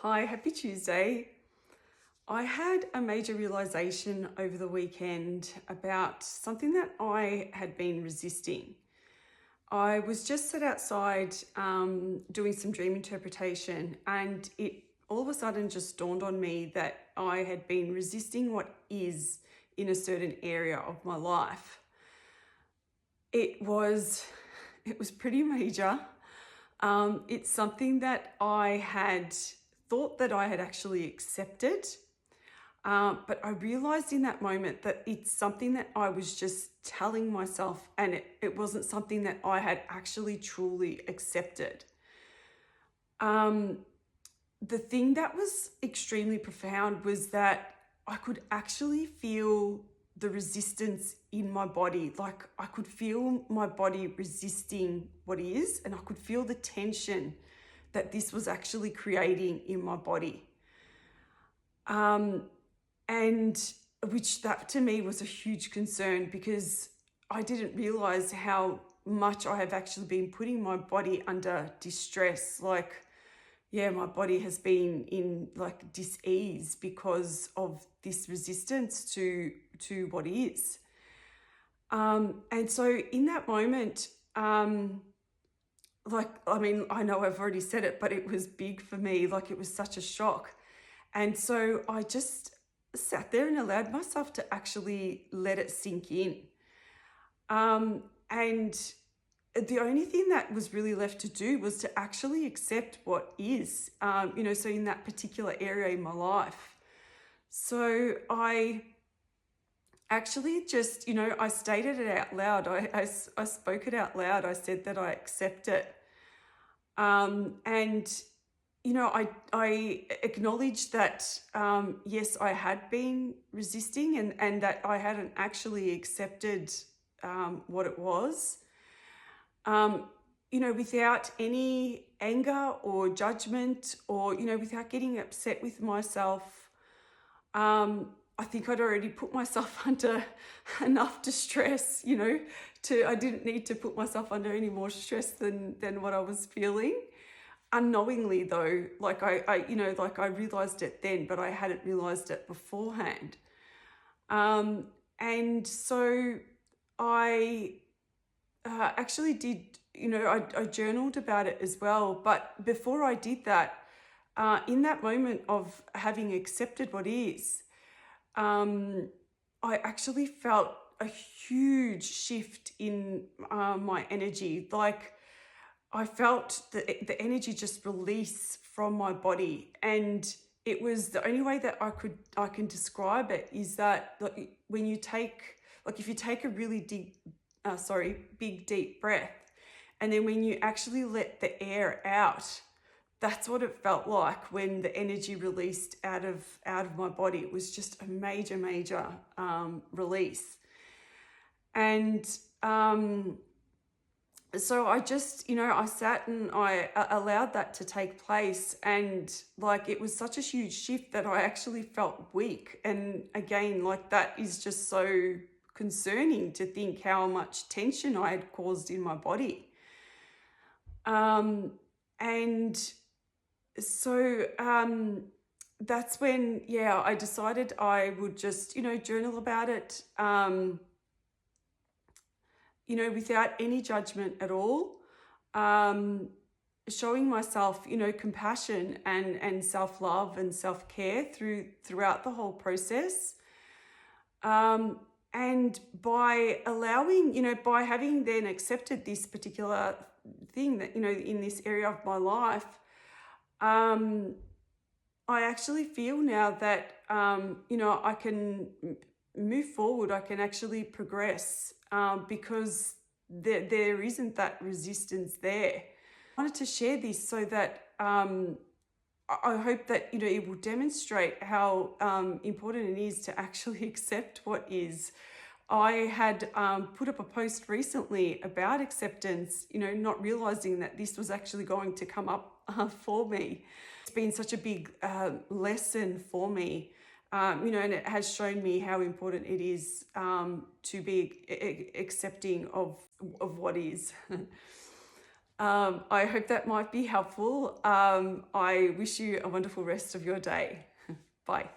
Hi, happy Tuesday. I had a major realization over the weekend about something that I had been resisting. I was just sat outside doing some dream interpretation, and it all of a sudden just dawned on me that I had been resisting what is in a certain area of my life. It was pretty major. It's something that I had thought that I had actually accepted. But I realized in that moment that it's something that I was just telling myself, and it wasn't something that I had actually truly accepted. The thing that was extremely profound was that I could actually feel the resistance in my body. Like I could feel my body resisting what is, and I could feel the tension that this was actually creating in my body. And which that to me was a huge concern, because I didn't realize how much I have actually been putting my body under distress. Like, yeah, my body has been in like dis-ease because of this resistance to what is. And so in that moment, I know I've already said it, but it was big for me. Like it was such a shock. And so I just sat there and allowed myself to actually let it sink in. And the only thing that was really left to do was to actually accept what is, so in that particular area in my life. So I actually just, I stated it out loud. I spoke it out loud. I said that I accept it. And I acknowledged that, yes, I had been resisting and that I hadn't actually accepted what it was. Without any anger or judgment or, without getting upset with myself. I think I'd already put myself under enough distress, I didn't need to put myself under any more stress than what I was feeling. Unknowingly though, I realized it then, but I hadn't realized it beforehand. And so I actually did, I journaled about it as well. But before I did that, in that moment of having accepted what is, I actually felt a huge shift in my energy. Like I felt the energy just release from my body, and it was the only way that I can describe it is that when you take, if you take a really big deep breath, and then when you actually let the air out, that's what it felt like when the energy released out of my body. It was just a major release. And so I just, I sat and I allowed that to take place, and it was such a huge shift that I actually felt weak. And again, that is just so concerning to think how much tension I had caused in my body. And so that's when, I decided I would just, journal about it, without any judgment at all, showing myself, compassion and self-love and self-care throughout the whole process. And by allowing, by having then accepted this particular thing that, in this area of my life, I actually feel now that, I can move forward, I can actually progress, because there isn't that resistance there. I wanted to share this so that I hope that, it will demonstrate how important it is to actually accept what is. I had put up a post recently about acceptance, not realizing that this was actually going to come up for me. It's been such a big lesson for me, and it has shown me how important it is to be accepting of what is. I hope that might be helpful. I wish you a wonderful rest of your day. Bye.